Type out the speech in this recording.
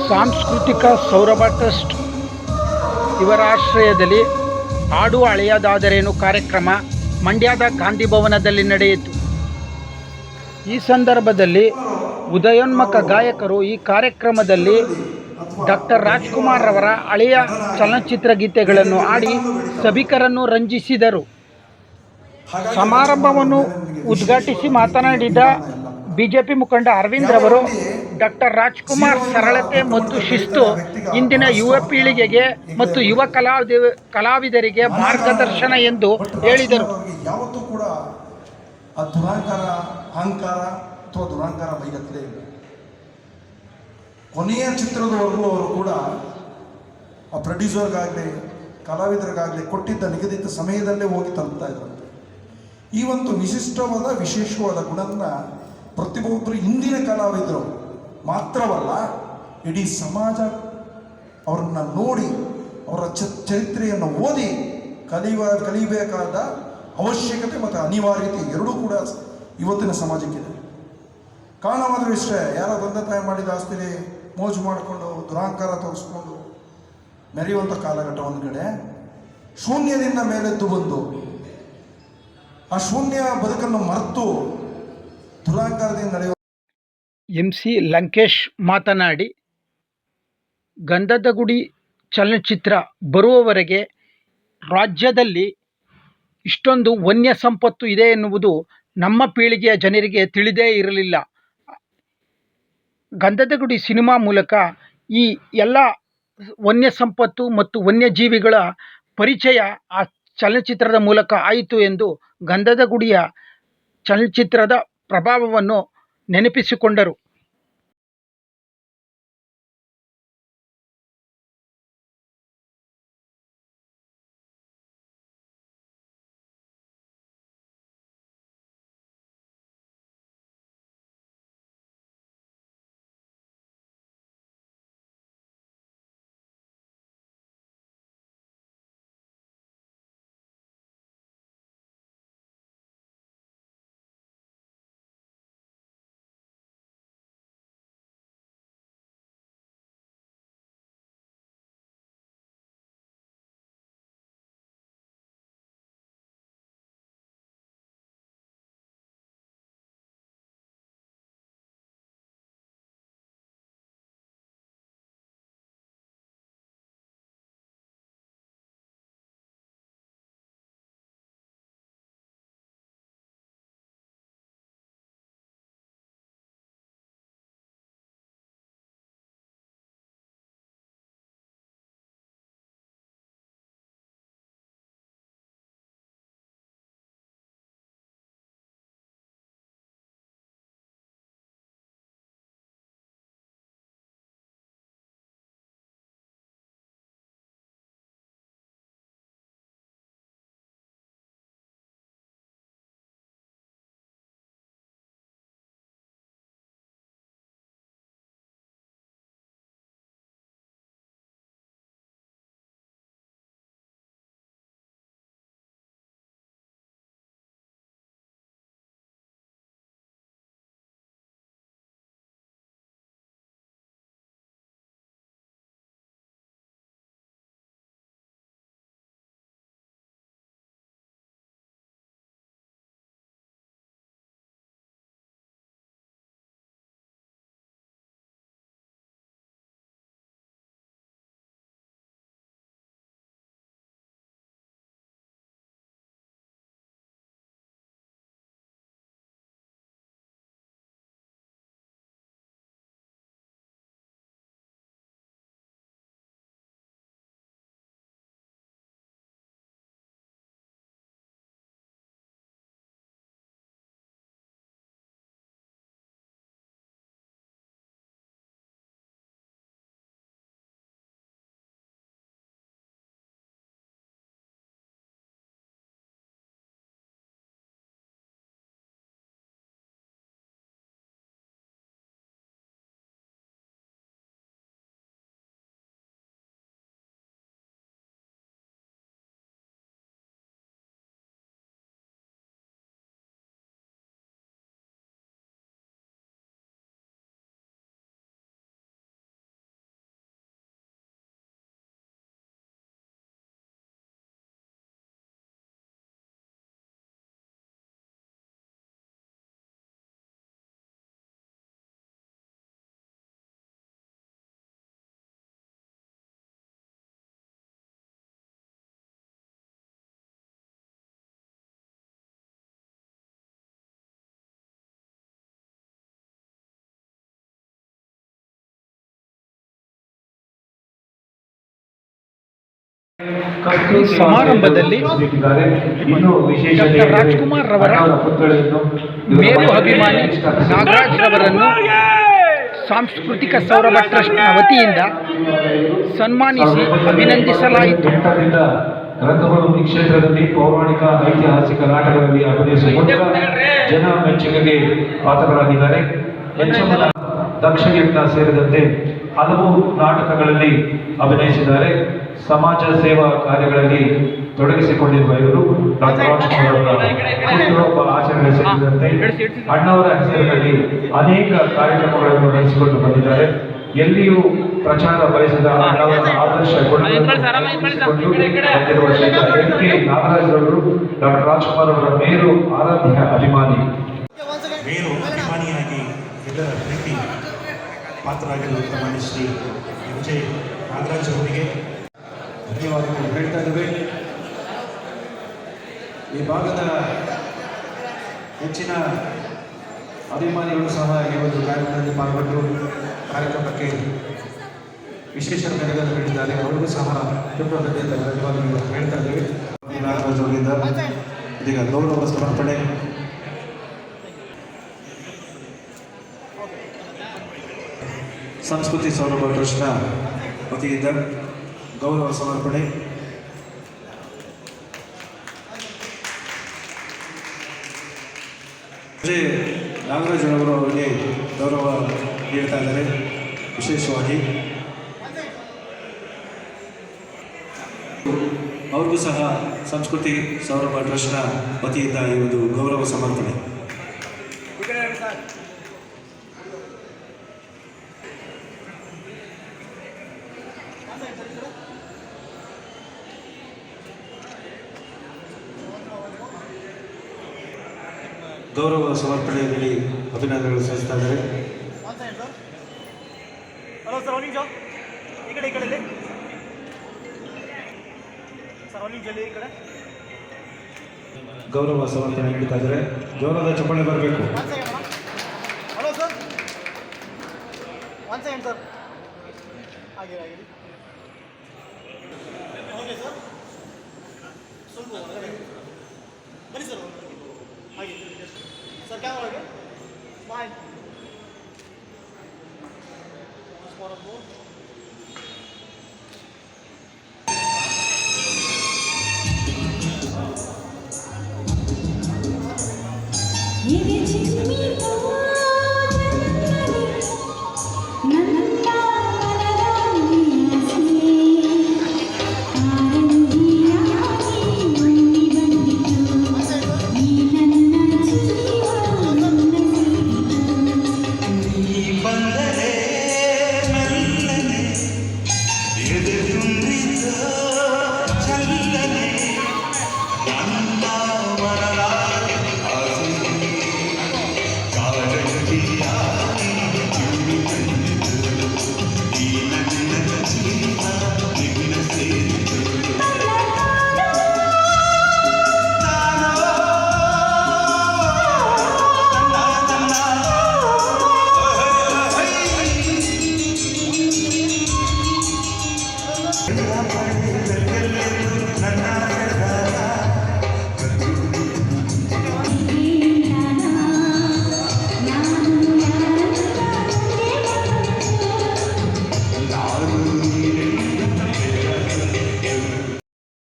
ಸಾಂಸ್ಕೃತಿಕ ಸೌರಭ ಟ್ರಸ್ಟ್ ಇವರ ಆಶ್ರಯದಲ್ಲಿ ಹಾಡು ಹಳೆಯದಾದರೇನು ಕಾರ್ಯಕ್ರಮ ಮಂಡ್ಯದ ಗಾಂಧಿ ಭವನದಲ್ಲಿ ನಡೆಯಿತು. ಈ ಸಂದರ್ಭದಲ್ಲಿ ಉದಯೋನ್ಮುಖ ಗಾಯಕರು ಈ ಕಾರ್ಯಕ್ರಮದಲ್ಲಿ ಡಾಕ್ಟರ್ ರಾಜ್ಕುಮಾರ್ ಅವರ ಹಳೆಯ ಚಲನಚಿತ್ರ ಗೀತೆಗಳನ್ನು ಹಾಡಿ ಸಭಿಕರನ್ನು ರಂಜಿಸಿದರು. ಸಮಾರಂಭವನ್ನು ಉದ್ಘಾಟಿಸಿ ಮಾತನಾಡಿದ ಬಿಜೆಪಿ ಮುಖಂಡ ಅರವಿಂದ್ ರವರು, ಡಾಕ್ಟರ್ ರಾಜ್ಕುಮಾರ್ ಸರಳತೆ ಮತ್ತು ಶಿಸ್ತು ಇಂದಿನ ಯುವ ಪೀಳಿಗೆಗೆ ಮತ್ತು ಯುವ ಕಲಾವಿದರಿಗೆ ಮಾರ್ಗದರ್ಶನ ಎಂದು ಹೇಳಿದರು. ಯಾವತ್ತೂ ಕೂಡ ಆ ದುರಾಂಕಾರ, ಅಹಂಕಾರ ಅಥವಾ ದುರಾಂಕಾರ ಬೈಗತ್ತಲೇ ಇಲ್ಲ. ಕೊನೆಯ ಚಿತ್ರದವರೆಗೂ ಅವರು ಕೂಡ ಆ ಪ್ರೊಡ್ಯೂಸರ್ಗಾಗಲಿ ಕಲಾವಿದರಿಗಾಗಲಿ ಕೊಟ್ಟಿದ್ದ ನಿಗದಿತ ಸಮಯದಲ್ಲೇ ಹೋಗಿ ತಲುಪ್ತಾ ಇದ್ರಂತೆ. ಈ ಒಂದು ವಿಶಿಷ್ಟವಾದ ವಿಶೇಷವಾದ ಗುಣನ ಪ್ರತಿಯೊಬ್ಬರು ಇಂದಿನ ಕಲಾವಿದರು ಮಾತ್ರವಲ್ಲ, ಇಡೀ ಸಮಾಜ ಅವರನ್ನ ನೋಡಿ ಅವರ ಚರಿತ್ರೆಯನ್ನು ಓದಿ ಕಲಿಯಬೇಕಾದ ಅವಶ್ಯಕತೆ ಮತ್ತು ಅನಿವಾರ್ಯತೆ ಎರಡೂ ಕೂಡ ಇವತ್ತಿನ ಸಮಾಜಕ್ಕಿದೆ. ಕಾರಣವಾದರೂ ಇಷ್ಟೇ, ಯಾರೋ ತಂದೆ ತಾಯಿ ಮಾಡಿದ ಆಸ್ತಿಲಿ ಮೋಜು ಮಾಡಿಕೊಂಡು ದುರಾಂಕಾರ ತೋರಿಸ್ಕೊಂಡು ಮೆರೆಯುವಂಥ ಕಾಲಘಟ್ಟ ಒಂದು ಕಡೆ, ಶೂನ್ಯದಿಂದ ಮೇಲೆದ್ದು ಬಂದು ಆ ಶೂನ್ಯ ಬದುಕನ್ನು ಮರೆತು ದುರಾಂಕಾರದಿಂದ ನಡೆಯುವ MC ಲಂಕೇಶ್ ಮಾತನಾಡಿ, ಗಂಧದ ಗುಡಿ ಚಲನಚಿತ್ರ ಬರುವವರೆಗೆ ರಾಜ್ಯದಲ್ಲಿ ಇಷ್ಟೊಂದು ವನ್ಯ ಸಂಪತ್ತು ಇದೆ ಎನ್ನುವುದು ನಮ್ಮ ಪೀಳಿಗೆಯ ಜನರಿಗೆ ತಿಳಿದೇ ಇರಲಿಲ್ಲ. ಗಂಧದ ಗುಡಿ ಸಿನಿಮಾ ಮೂಲಕ ಈ ಎಲ್ಲ ವನ್ಯ ಸಂಪತ್ತು ಮತ್ತು ವನ್ಯಜೀವಿಗಳ ಪರಿಚಯ ಆ ಚಲನಚಿತ್ರದ ಮೂಲಕ ಆಯಿತು ಎಂದು ಗಂಧದ ಗುಡಿಯ ಚಲನಚಿತ್ರದ ಪ್ರಭಾವವನ್ನು ನೆನಪಿಸಿಕೊಂಡರು. ಈ ಸಮಾರಂಭದಲ್ಲಿ ಡಾಕ್ಟರ್ ರಾಜ್ಕುಮಾರ್ ರವರ ಮೇರು ಅಭಿಮಾನಿ ನಾಗರಾಜ್ ರವರನ್ನು ಸಾಂಸ್ಕೃತಿಕ ಸೌರಭ ಟ್ರಸ್ಟ್ನ ವತಿಯಿಂದ ಸನ್ಮಾನಿಸಿ ಅಭಿನಂದಿಸಲಾಯಿತು. ರಂಗಭೂಮಿ ಕ್ಷೇತ್ರದಲ್ಲಿ ಪೌರಾಣಿಕ ಐತಿಹಾಸಿಕ ನಾಟಕಗಳಲ್ಲಿ ಅಭಿನಯಿಸುವ ಮೂಲಕ ಜನ ಮೆಚ್ಚುಗೆಗೆ ಪಾತ್ರರಾಗಿದ್ದಾರೆ. ದಕ್ಷಿಣ ಸೇರಿದಂತೆ ಹಲವು ನಾಟಕಗಳಲ್ಲಿ ಅಭಿನಯಿಸಿದ್ದಾರೆ. ಸಮಾಜ ಸೇವಾ ಕಾರ್ಯಗಳಲ್ಲಿ ತೊಡಗಿಸಿಕೊಂಡಿರುವ ಇವರು ಡಾಕ್ಟರ್ ರಾಜ್ಕುಮಾರ್ ಅವರ ಹುಟ್ಟುಹಬ್ಬ ಆಚರಣೆ ಸೇರಿದಂತೆ ಅಣ್ಣವರ ಹೆಸರಿನಲ್ಲಿ ಅನೇಕ ಕಾರ್ಯಕ್ರಮಗಳನ್ನು ನಡೆಸಿಕೊಂಡು ಬಂದಿದ್ದಾರೆ. ಎಲ್ಲಿಯೂ ಪ್ರಚಾರ ಬಯಸಿದ ಅಣ್ಣವರ ಆದರ್ಶ ಬಂದಿರುವ ಶ್ರೀ ಎನ್.ಕೆ. ನಾಗರಾಜರವರು ಡಾಕ್ಟರ್ ರಾಜ್ಕುಮಾರ್ ಅವರ ಮೇರು ಆರಾಧ್ಯ ಅಭಿಮಾನಿ. ಮೇರು ಅಭಿಮಾನಿಯಾಗಿ ಎಲ್ಲರ ಪ್ರೀತಿ ಪಾತ್ರರಾಗಿರುವ ಮಾನ್ಯ ಶ್ರೀ ಎಂ.ಜೆ. ನಾಗರಾಜ್ ಅವರಿಗೆ ಧನ್ಯವಾದಗಳು ಹೇಳ್ತಾ ಇದ್ದೇವೆ. ಈ ಭಾಗದ ಹೆಚ್ಚಿನ ಅಭಿಮಾನಿಗಳು ಸಹ ಈ ಒಂದು ಕಾರ್ಯಕ್ರಮದಲ್ಲಿ ಪಾಲ್ಗೊಂಡು ಕಾರ್ಯಕ್ರಮಕ್ಕೆ ವಿಶೇಷ ಮೆರುಗನ್ನು ನೀಡಿದ್ದಾರೆ. ಅವರಿಗೂ ಸಹ ತುಂಬ ಧನ್ಯವಾದಗಳು ಹೇಳ್ತಾ ಇದ್ದೇವೆ. ನಾಗರಾಜ್ ಅವರಿಂದ ಇದೀಗ ಗೌರವ ಸಮರ್ಪಣೆ. ಸಂಸ್ಕೃತಿ ಸೌರಭ ಟ್ರಸ್ಟ್ನ ವತಿಯಿಂದ ಗೌರವ ಸಮರ್ಪಣೆ. ನಾಗರಾಜನವರು ಅವರಿಗೆ ಗೌರವ ನೀಡ್ತಾ ಇದ್ದಾರೆ. ವಿಶೇಷವಾಗಿ ಅವ್ರಿಗೂ ಸಹ ಸಂಸ್ಕೃತಿ ಸೌರಭ ಟ್ರಸ್ಟ್ನ ವತಿಯಿಂದ ಈ ಒಂದು ಗೌರವ ಸಮರ್ಪಣೆ. ಗೌರವ ಸಮರ್ಪಣೆಯಲ್ಲಿ ಅಭಿನಂದನೆಗಳು ಸಲ್ಲಿಸ್ತಾ ಇದ್ದಾರೆ. ಹಲೋ ಸರ್, ಒಂದು ನಿಮಿಷ ಈ ಕಡೆ ಸರ್, ಒಂದು ನಿಮಿಷ ಈ ಕಡೆ ಗೌರವ ಸಮರ್ಪಣೆ ನೀಡ್ತಾ ಇದ್ದಾರೆ. ಜೋರಾದ ಚಪ್ಪಾಳೆ ಬರಬೇಕು. ಹಲೋ ಸರ್, ಒಂದು ಸೆಕೆಂಡ್ ಸರ್, ಹಾಗೆ ಓಕೆ ಸರ್, ಸ್ವಲ್ಪ ಬನ್ನಿ ಸರ್, ಹಾಗೆ ಸರ್, ಕ್ಯಾಮರಾ ಒಳಗೆ ಬಾಯ್. ನನ್ನ